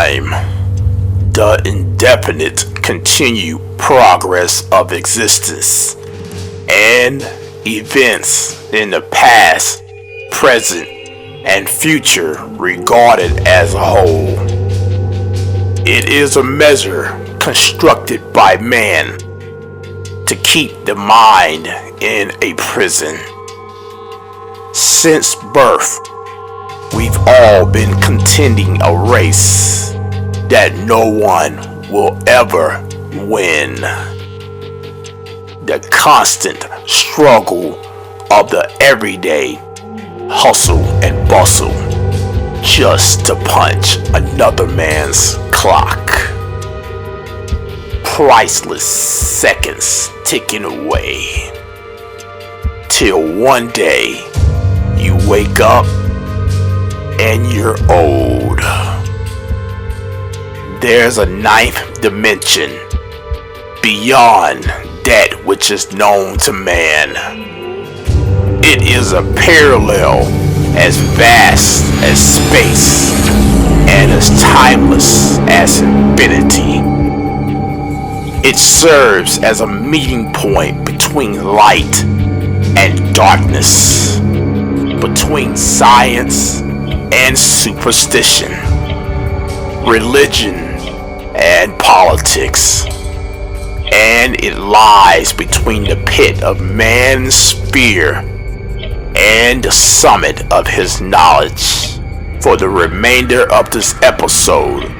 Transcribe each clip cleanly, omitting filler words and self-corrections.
time, the indefinite continued progress of existence, and events in the past, present, and future regarded as a whole. It is a measure constructed by man to keep the mind in a prison. Since birth, we've all been contending a race that no one will ever win. The constant struggle of the everyday hustle and bustle just to punch another man's clock. Priceless seconds ticking away till one day you wake up and you're old. There's a ninth dimension beyond that which is known to man. It is a parallel as vast as space and as timeless as infinity. It serves as a meeting point between light and darkness, between science and superstition, religion and politics, and it lies between the pit of man's fear and the summit of his knowledge. For the remainder of this episode,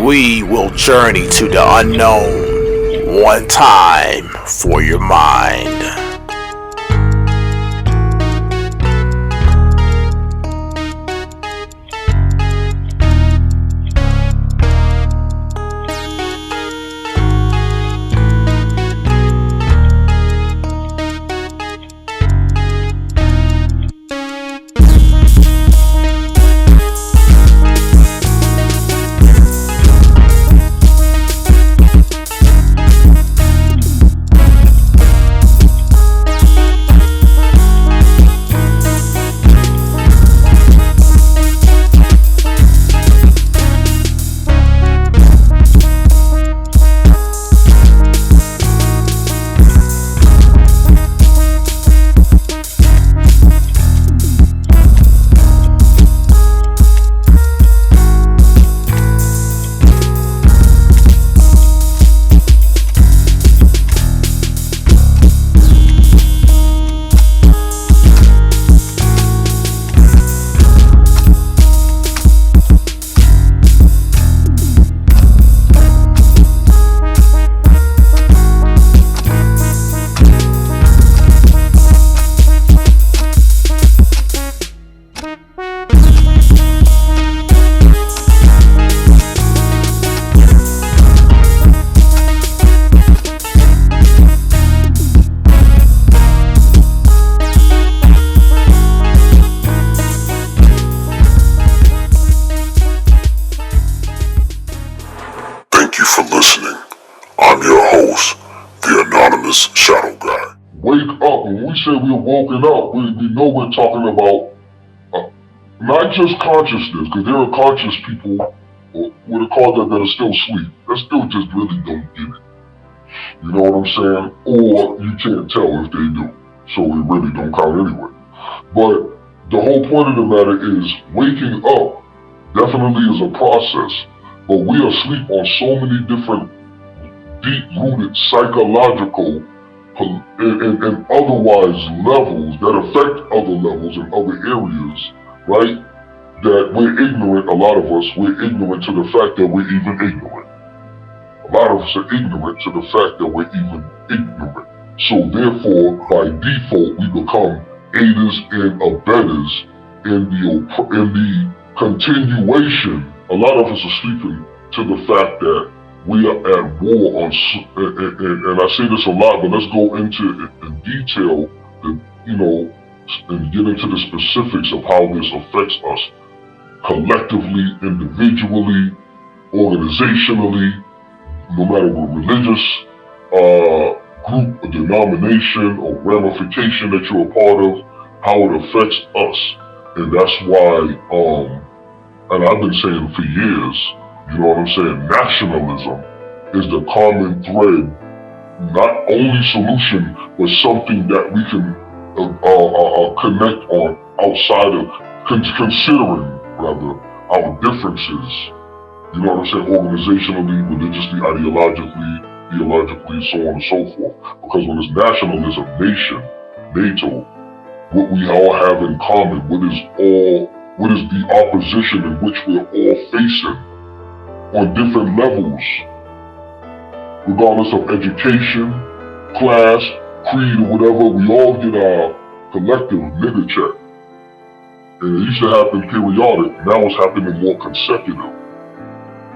we will journey to the unknown, one time for your mind. Thank you for listening. I'm your host, the Anonymous Shadow Guy. Wake up. When we say we're woken up, we know we're talking about not just consciousness, because there are conscious people, or what they call that are still asleep. That still just really don't get it. You know what I'm saying? Or you can't tell if they do. So it really don't count anyway. But the whole point of the matter is waking up definitely is a process. But we are asleep on so many different deep-rooted psychological and otherwise levels that affect other levels in other areas, right? That we're ignorant, a lot of us, we're ignorant to the fact that we're even ignorant. A lot of us are ignorant to the fact that we're even ignorant. So therefore, by default, we become aiders and abettors in the continuation. A lot of us are sleeping to the fact that we are at war on, and I say this a lot, but let's go into in detail, and get into the specifics of how this affects us collectively, individually, organizationally, no matter what religious group or denomination or ramification that you're a part of, how it affects us. And that's why, and I've been saying for years, You know what I'm saying? Nationalism is the common thread, not only solution, but something that we can connect on outside of considering rather our differences. You know what I'm saying? Organizationally, religiously, ideologically, theologically, so on and so forth. Because when it's nationalism, nation, NATO, what we all have in common, what is the opposition in which we're all facing on different levels, regardless of education, class, creed, or whatever, we all get our collective nigger check. And it used to happen periodic, now it's happening more consecutive.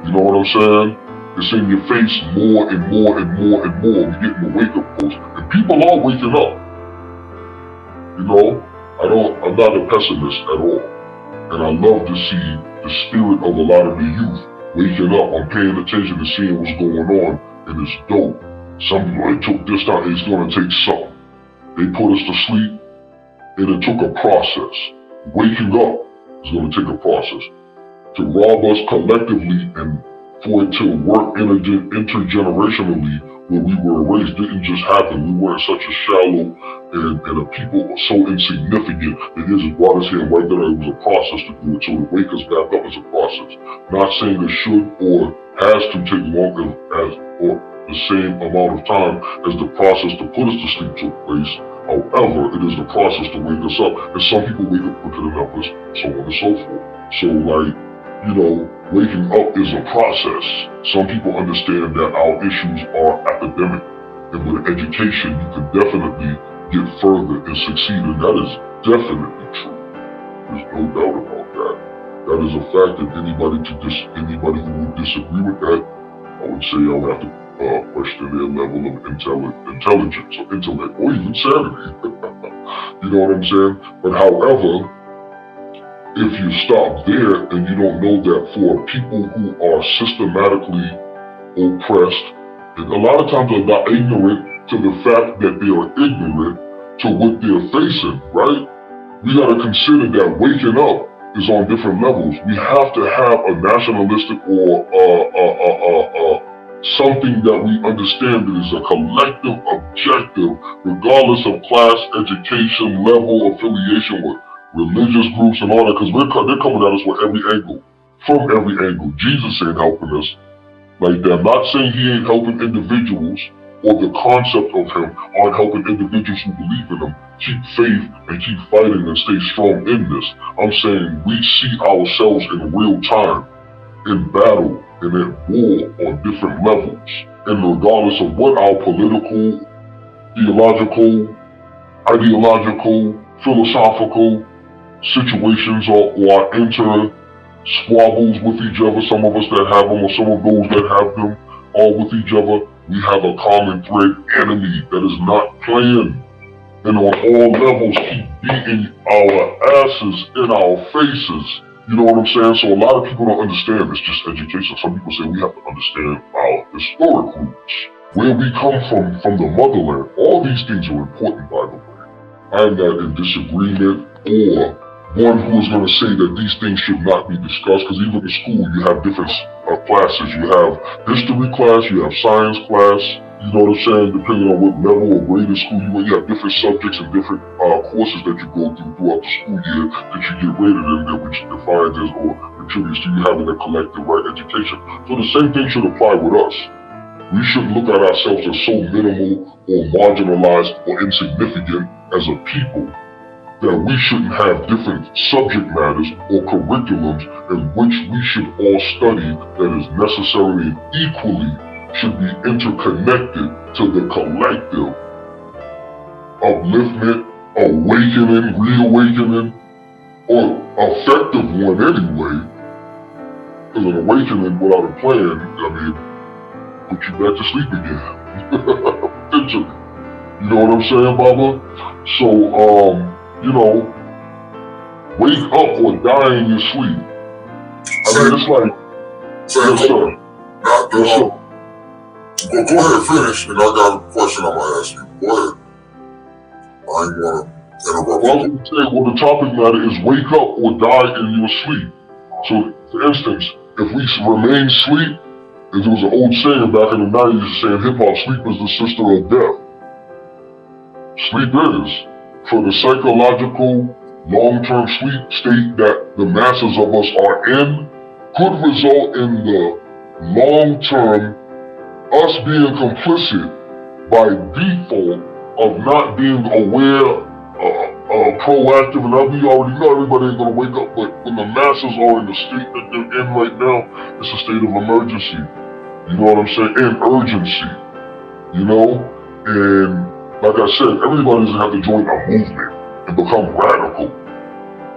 You know what I'm saying? It's in your face more and more and more and more. We're getting the wake-up calls. And people are waking up. You know? I'm not a pessimist at all. And I love to see the spirit of a lot of the youth waking up. I'm paying attention to seeing what's going on, and it's dope. Some people, it took this time, it's gonna take something. They put us to sleep, and it took a process. Waking up is gonna take a process. To rob us collectively and for it to work intergenerationally where we were raised didn't just happen. We weren't such a shallow and a people so insignificant that they just brought us here and right there. It was a process to do it. So to wake us back up is a process. Not saying it should or has to take longer or the same amount of time as the process to put us to sleep took place. However, it is the process to wake us up. And some people wake up quicker than others, so on and so forth. So like, you know, waking up is a process. Some people understand that our issues are academic, and with education, you can definitely get further and succeed, and that is definitely true. There's no doubt about that. That is a fact, and anybody who would disagree with that, I would say I would have to question their level of intelligence or intellect, or even sanity. You know what I'm saying? But however, if you stop there and you don't know that for people who are systematically oppressed, and a lot of times they're not ignorant to the fact that they are ignorant to what they're facing, right? We gotta consider that waking up is on different levels. We have to have a nationalistic or something that we understand that is a collective objective, regardless of class, education, level, affiliation with religious groups and all that, because they're coming at us from every angle. Jesus ain't helping us like that. I'm not saying he ain't helping individuals, or the concept of him aren't helping individuals who believe in him keep faith and keep fighting and stay strong in this. I'm saying we see ourselves in real time, in battle and at war on different levels. And regardless of what our political, theological, ideological, philosophical situations or squabbles with each other, some of us that have them or some of those that have them all with each other, we have a common thread enemy that is not playing and on all levels keep beating our asses in our faces. You know what I'm saying? So a lot of people don't understand it's just education. Some people say we have to understand our historic roots, where we come from the motherland. All these things are important, by the way. I'm not in disagreement or one who is going to say that these things should not be discussed, because even in school you have different classes. You have history class, you have science class, you know what I'm saying, depending on what level or grade of school you have different subjects and different courses that you go through throughout the school year that you get rated in there, which defines as or contributes to you having a collective right education. So the same thing should apply with us. We shouldn't look at ourselves as so minimal or marginalized or insignificant as a people that we shouldn't have different subject matters or curriculums in which we should all study that is necessarily and equally should be interconnected to the collective upliftment, awakening, reawakening, or effective one anyway. Because an awakening without a plan, I mean, put you back to sleep again. Potentially. You know what I'm saying, Baba? So, you know, wake up or die in your sleep. I mean, it's like, yes, sir. Yes, sir. Go ahead, finish, and I got a question I'm gonna ask you. Go ahead. I ain't wanna interrupt you. Well, the topic matter is wake up or die in your sleep. So, for instance, if we remain sleep, as there was an old saying back in the 90s saying hip-hop, sleep is the sister of death. Sleep is. For the psychological, long-term sleep state that the masses of us are in could result in the long-term us being complicit by default of not being aware, proactive, and we already know everybody ain't gonna wake up, but when the masses are in the state that they're in right now, it's a state of emergency. You know what I'm saying? And urgency. You know? And like I said, everybody doesn't have to join a movement and become radical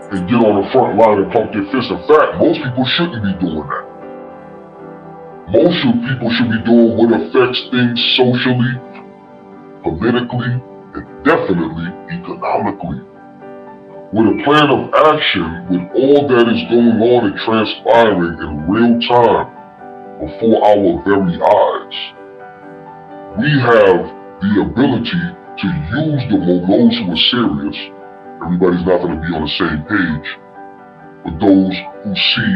and get on the front line and pump their fists. In fact, most people shouldn't be doing that. Most people should be doing what affects things socially, politically, and definitely economically. With a plan of action, with all that is going on and transpiring in real time before our very eyes, we have the ability to use those who are serious. Everybody's not going to be on the same page, but those who see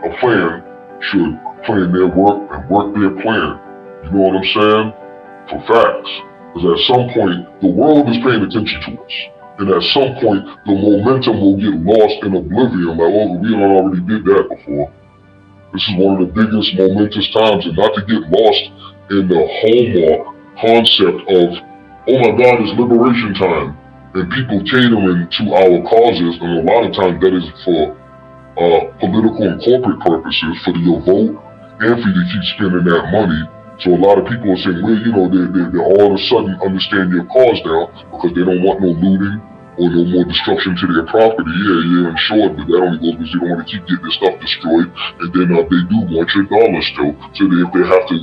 a plan should plan their work and work their plan. You know what I'm saying? For facts. Because at some point, the world is paying attention to us. And at some point, the momentum will get lost in oblivion. Like, oh, we already did that before. This is one of the biggest momentous times, and not to get lost in the hallmark concept of, oh my God, it's liberation time, and people catering to our causes, and a lot of times that is for political and corporate purposes, for your vote, and for you to keep spending that money. So a lot of people are saying, well, you know, they all of a sudden understand your cause now because they don't want no looting or no more destruction to their property. Yeah, I'm sure, but that only goes because you don't want to keep getting this stuff destroyed. And then they do want your dollars still. So that if they have to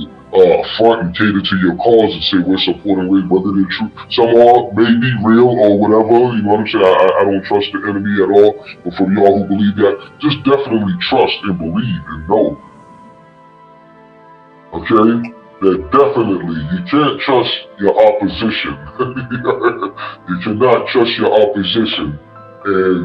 front and cater to your cause and say we're supporting race, whether they're true, some are may be real or whatever, you know what I'm saying? I don't trust the enemy at all. But for y'all who believe that, just definitely trust and believe and know. Okay? That definitely, you can't trust your opposition. You cannot trust your opposition. And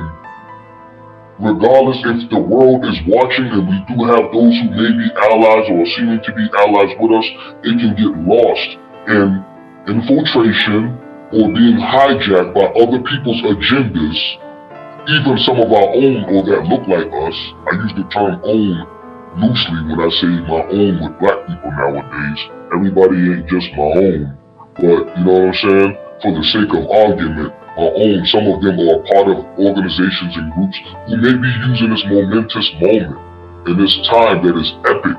regardless if the world is watching, and we do have those who may be allies or seeming to be allies with us, it can get lost in infiltration or being hijacked by other people's agendas, even some of our own or that look like us. I use the term own loosely when I say my own with black people nowadays. Everybody ain't just my own, but you know what I'm saying? For the sake of argument, my own, some of them are part of organizations and groups who may be using this momentous moment in this time that is epic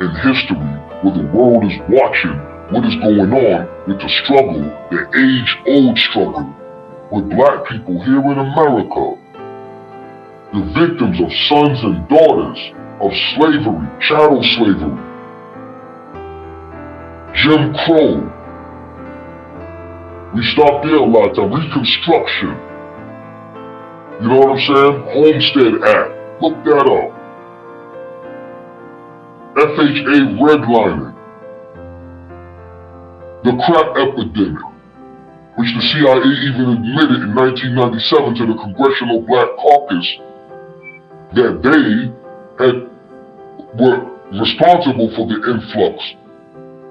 in history, where the world is watching what is going on with the struggle, the age-old struggle with black people here in America, the victims of sons and daughters of slavery, chattel slavery, Jim Crow. We stopped there a lot of time. Reconstruction. You know what I'm saying? Homestead Act. Look that up. FHA redlining. The crack epidemic, which the CIA even admitted in 1997 to the Congressional Black Caucus that they were responsible for the influx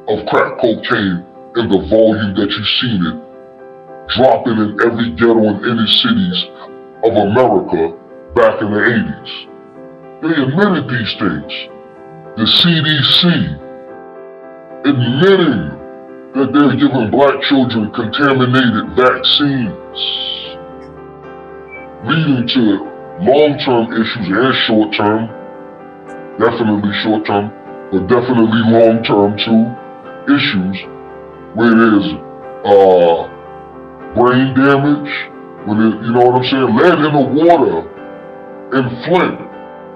of crack cocaine in the volume that you've seen it dropping in every ghetto and inner cities of America back in the 80s. They admitted these things. The CDC admitting that they're giving black children contaminated vaccines, leading to long-term issues and short-term, definitely short-term, but definitely long-term too, issues where there's brain damage, you know what I'm saying, lead in the water in Flint.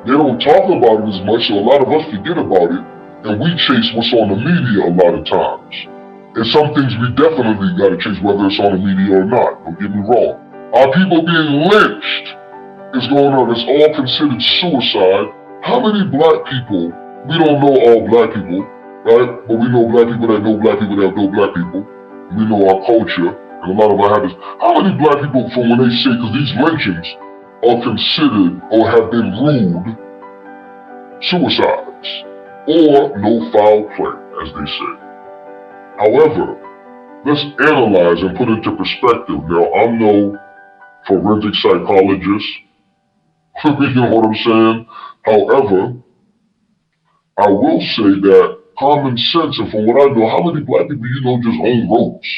They don't talk about it as much, so a lot of us forget about it, and we chase what's on the media a lot of times. And some things we definitely gotta chase, whether it's on the media or not, don't get me wrong. Our people being lynched is going on, it's all considered suicide. How many black people, we don't know all black people, right? But we know black people that know black people that know black people. We know our culture, and a lot of our habits. How many black people, from when they say, because these lynchings are considered or have been ruled suicides, or no foul play, as they say. However, let's analyze and put into perspective. Now, I'm no forensic psychologist, you know what I'm saying? However, I will say that common sense, and from what I know, how many black people you know just own ropes?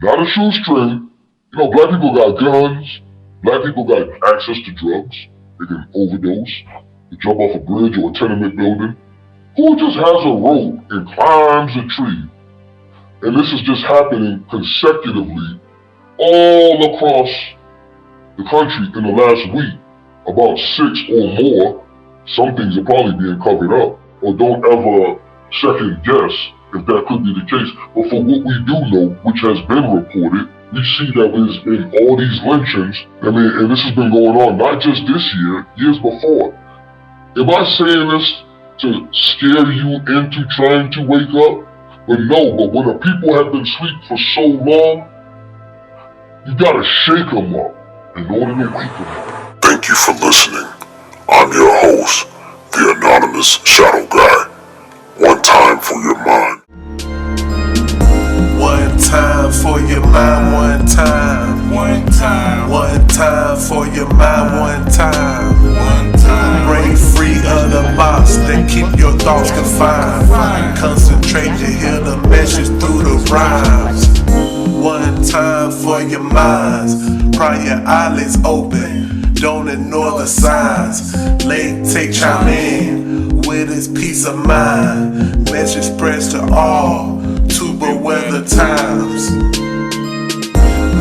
Not a shoestring. You know, black people got guns. Black people got access to drugs. They can overdose. They jump off a bridge or a tenement building. Who just has a rope and climbs a tree? And this is just happening consecutively all across the country in the last week. About 6 or more. Some things are probably being covered up. Or don't ever second guess if that could be the case. But for what we do know, which has been reported, we see that there's been all these lynchings. I mean, and this has been going on not just this year, years before. Am I saying this to scare you into trying to wake up? But no, but when the people have been asleep for so long, you gotta shake them up in order to wake them up. Thank you for listening. I'm your host, the Anonymous Shadow Guy. One time for your mind. One time for your mind, one time. One time. One time for your mind, one time. One time. Break free of the box, then keep your thoughts confined. Concentrate to hear the message through the rhymes. One time for your minds. Pry your eyelids open. Don't ignore the signs. Late take chime in with his peace of mind. Message spreads to all to beware the times.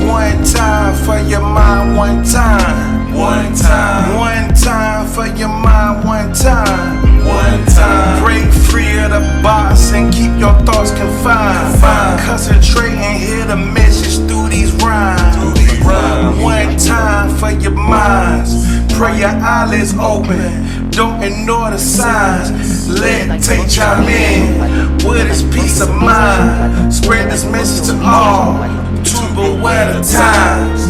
One time for your mind, one time. One time. One time for your mind, one time. One time. Break free of the box and keep your thoughts confined. Concentrate and hear the message through these rhymes. One time for your minds. Pray your eyelids open. Don't ignore the signs. Let take chime in with his peace of mind. Spread this message to all to beware the times.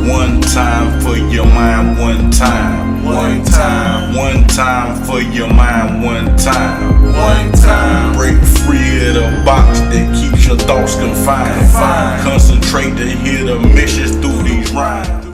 One time for your mind, one time. One time. One time for your mind, one time. One time. Break free of the box that keeps your thoughts confined. Concentrate to hear the message through these rhymes.